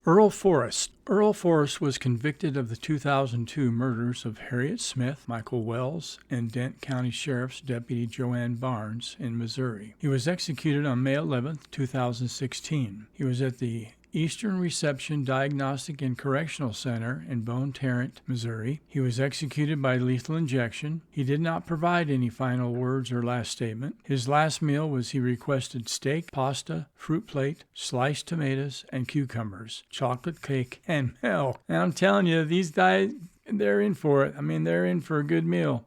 Earl Forrest. Earl Forrest was convicted of the 2002 murders of Harriet Smith, Michael Wells, and Dent County Sheriff's Deputy Joanne Barnes in Missouri. He was executed on May 11, 2016. He was at the Eastern Reception Diagnostic and Correctional Center in Bone Tarrant, Missouri. He was executed by lethal injection. He did not provide any final words or last statement. His last meal was he requested steak, pasta, fruit plate, sliced tomatoes, and cucumbers, chocolate cake, and milk. And I'm telling you, these guys, they're in for it. I mean, they're in for a good meal.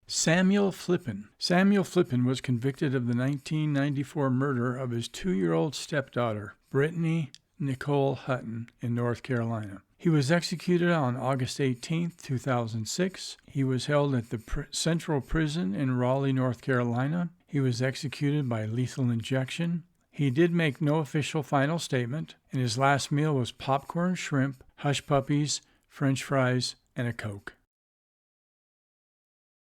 Samuel Flippen. Samuel Flippen was convicted of the 1994 murder of his 2-year-old stepdaughter, Brittany Nicole Hutton, in North Carolina. He was executed on August 18, 2006. He was held at the Central Prison in Raleigh, North Carolina. He was executed by lethal injection. He did make no official final statement, and his last meal was popcorn, shrimp, hush puppies, French fries, and a Coke.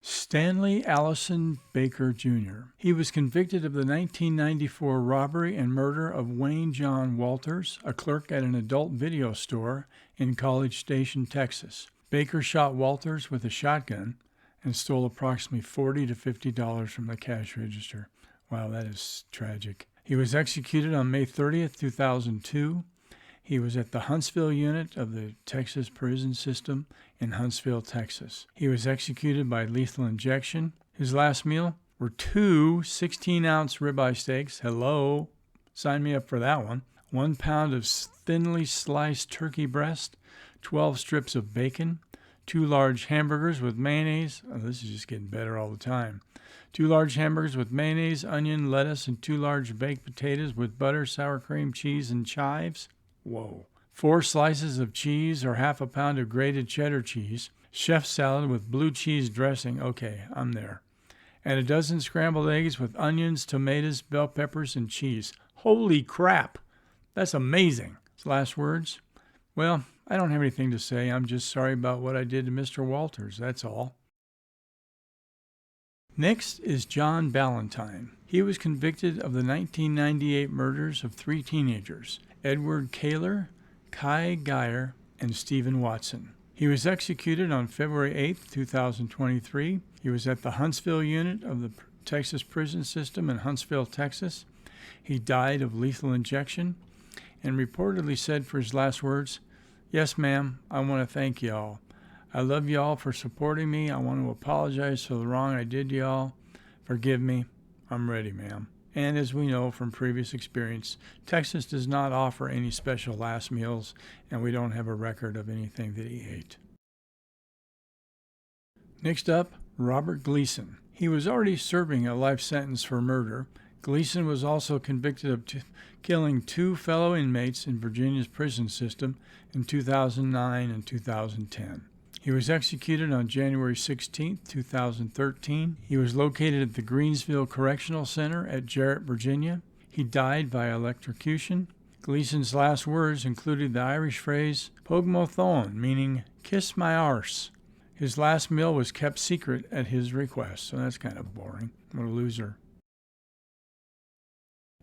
Stanley Allison Baker, Jr. He was convicted of the 1994 robbery and murder of Wayne John Walters, a clerk at an adult video store in College Station, Texas. Baker shot Walters with a shotgun and stole approximately $40 to $50 from the cash register. Wow, that is tragic. He was executed on May 30, 2002. He was at the Huntsville unit of the Texas prison system in Huntsville, Texas. He was executed by lethal injection. His last meal were 2 16-ounce ribeye steaks. Hello, sign me up for that one. 1 pound of thinly sliced turkey breast, 12 strips of bacon, 2 large hamburgers with mayonnaise. Oh, this is just getting better all the time. 2 large hamburgers with mayonnaise, onion, lettuce, and 2 large baked potatoes with butter, sour cream, cheese, and chives. Whoa. 4 slices of cheese or half a pound of grated cheddar cheese, chef salad with blue cheese dressing. Okay, I'm there. And a dozen scrambled eggs with onions, tomatoes, bell peppers, and cheese. Holy crap. That's amazing. His last words? Well, I don't have anything to say. I'm just sorry about what I did to Mr. Walters. That's all. Next is John Balentine. He was convicted of the 1998 murders of 3 teenagers, Edward Kaler, Kai Geyer, and Stephen Watson. He was executed on February 8, 2023. He was at the Huntsville unit of the Texas prison system in Huntsville, Texas. He died of lethal injection and reportedly said for his last words, "Yes, ma'am, I want to thank y'all. I love y'all for supporting me. I want to apologize for the wrong I did to y'all. Forgive me. I'm ready, ma'am." And as we know from previous experience, Texas does not offer any special last meals, and we don't have a record of anything that he ate. Next up, Robert Gleason. He was already serving a life sentence for murder. Gleason was also convicted of killing 2 fellow inmates in Virginia's prison system in 2009 and 2010. He was executed on January 16, 2013. He was located at the Greensville Correctional Center at Jarrett, Virginia. He died by electrocution. Gleason's last words included the Irish phrase, "Pog mo thon," meaning, "kiss my arse." His last meal was kept secret at his request, so that's kind of boring. What a loser.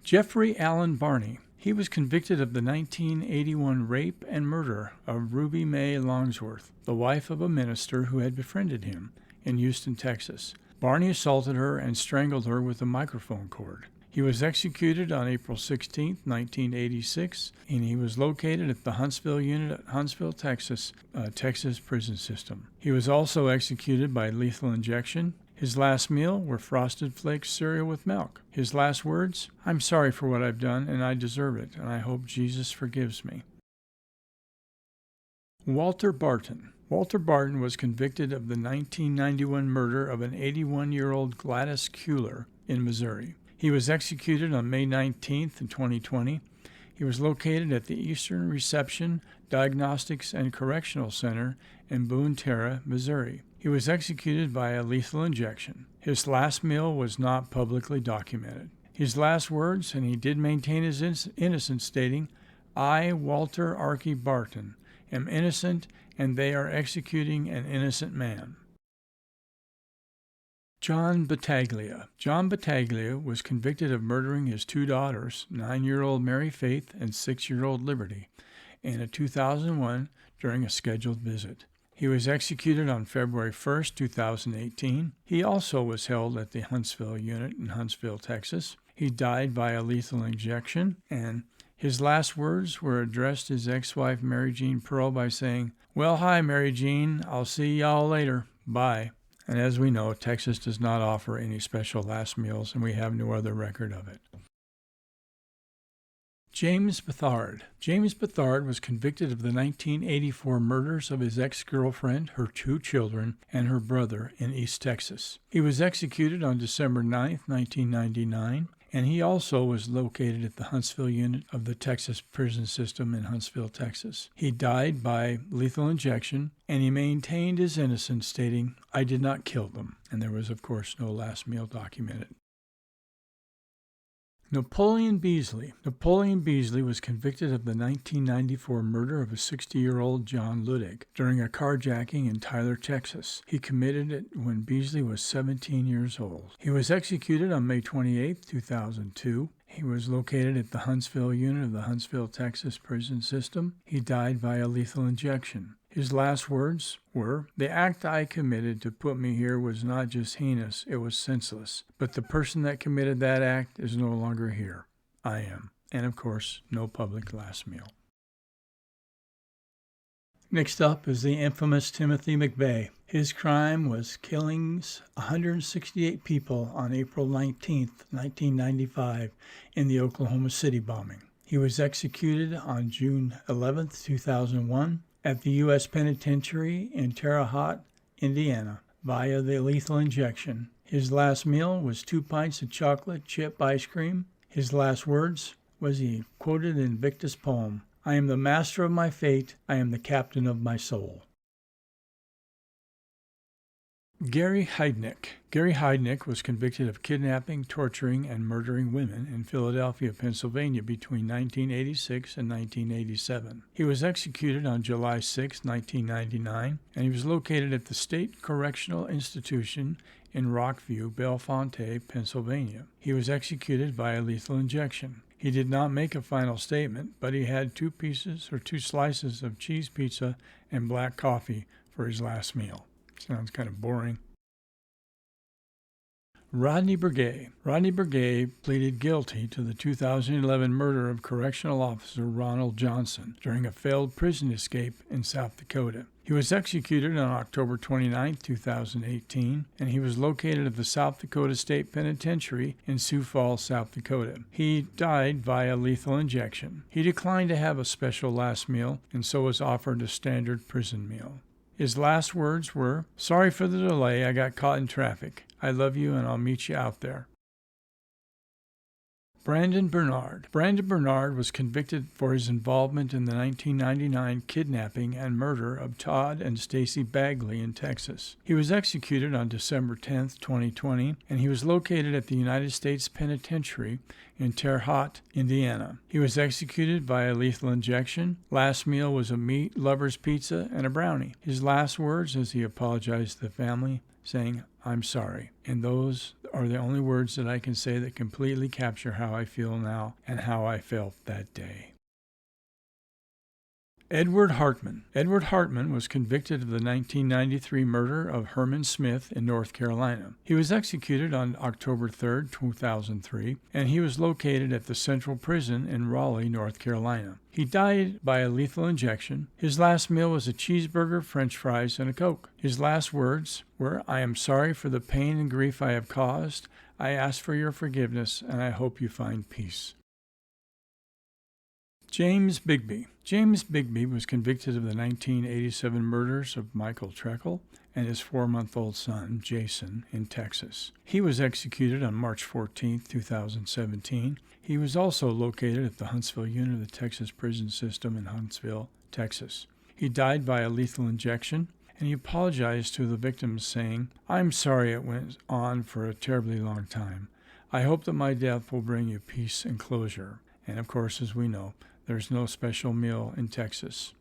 Jeffrey Allen Barney. He was convicted of the 1981 rape and murder of Ruby Mae Longsworth, the wife of a minister who had befriended him in Houston, Texas. Barney assaulted her and strangled her with a microphone cord. He was executed on April 16, 1986, and he was located at the Huntsville unit at Huntsville, Texas, Texas prison system. He was also executed by lethal injection. His last meal were Frosted Flakes cereal with milk. His last words, "I'm sorry for what I've done, and I deserve it, and I hope Jesus forgives me." Walter Barton. Walter Barton was convicted of the 1991 murder of an 81-year-old Gladys Kuehler in Missouri. He was executed on May 19, 2020. He was located at the Eastern Reception Diagnostics and Correctional Center in Boone Terre, Missouri. He was executed by a lethal injection. His last meal was not publicly documented. His last words, and he did maintain his innocence, stating, "I, Walter Archie Barton, am innocent, and they are executing an innocent man." John Battaglia. John Battaglia was convicted of murdering his two daughters, 9-year-old Mary Faith and 6-year-old Liberty, in 2001 during a scheduled visit. He was executed on February 1, 2018. He also was held at the Huntsville unit in Huntsville, Texas. He died via lethal injection, and his last words were addressed to his ex-wife Mary Jean Pearl by saying, "Well, hi, Mary Jean. I'll see y'all later. Bye." And as we know, Texas does not offer any special last meals, and we have no other record of it. James Beathard. James Beathard was convicted of the 1984 murders of his ex-girlfriend, her 2 children, and her brother in East Texas. He was executed on December 9, 1999, and he also was located at the Huntsville unit of the Texas prison system in Huntsville, Texas. He died by lethal injection, and he maintained his innocence, stating, "I did not kill them," and there was, of course, no last meal documented. Napoleon Beazley. Napoleon Beazley was convicted of the 1994 murder of a 60-year-old John Ludig during a carjacking in Tyler, Texas. He committed it when Beazley was 17 years old. He was executed on May 28, 2002. He was located at the Huntsville unit of the Huntsville, Texas prison system. He died via lethal injection. His last words were, "The act I committed to put me here was not just heinous, it was senseless. But the person that committed that act is no longer here. I am." And of course, no public last meal. Next up is the infamous Timothy McVeigh. His crime was killing 168 people on April 19, 1995, in the Oklahoma City bombing. He was executed on June 11, 2001, at the U.S. Penitentiary in Terre Haute, Indiana, via the lethal injection. His last meal was 2 pints of chocolate chip ice cream. His last words was he quoted in Victor's poem, "I am the master of my fate, I am the captain of my soul." Gary Heidnik. Gary Heidnik was convicted of kidnapping, torturing, and murdering women in Philadelphia, Pennsylvania between 1986 and 1987. He was executed on July 6, 1999, and he was located at the State Correctional Institution in Rockview, Bellefonte, Pennsylvania. He was executed via lethal injection. He did not make a final statement, but he had 2 slices of cheese pizza and black coffee for his last meal. Sounds kind of boring. Rodney Berget. Rodney Berget pleaded guilty to the 2011 murder of correctional officer Ronald Johnson during a failed prison escape in South Dakota. He was executed on October 29, 2018, and he was located at the South Dakota State Penitentiary in Sioux Falls, South Dakota. He died via lethal injection. He declined to have a special last meal, and so was offered a standard prison meal. His last words were, "Sorry for the delay, I got caught in traffic. I love you and I'll meet you out there." Brandon Bernard. Brandon Bernard was convicted for his involvement in the 1999 kidnapping and murder of Todd and Stacy Bagley in Texas. He was executed on December 10, 2020, and he was located at the United States Penitentiary in Terre Haute, Indiana. He was executed via lethal injection. Last meal was a meat lover's pizza and a brownie. His last words as he apologized to the family, saying, "I'm sorry." And those are the only words that I can say that completely capture how I feel now and how I felt that day. Edward Hartman. Edward Hartman was convicted of the 1993 murder of Herman Smith in North Carolina. He was executed on October 3, 2003, and he was located at the Central Prison in Raleigh, North Carolina. He died by a lethal injection. His last meal was a cheeseburger, french fries, and a Coke. His last words were, "I am sorry for the pain and grief I have caused. I ask for your forgiveness, and I hope you find peace." James Bigby. James Bigby was convicted of the 1987 murders of Michael Treacle and his 4-month-old son, Jason, in Texas. He was executed on March 14, 2017. He was also located at the Huntsville unit of the Texas prison system in Huntsville, Texas. He died via lethal injection, and he apologized to the victims, saying, "I'm sorry it went on for a terribly long time. I hope that my death will bring you peace and closure." And of course, as we know, there's no special meal in Texas.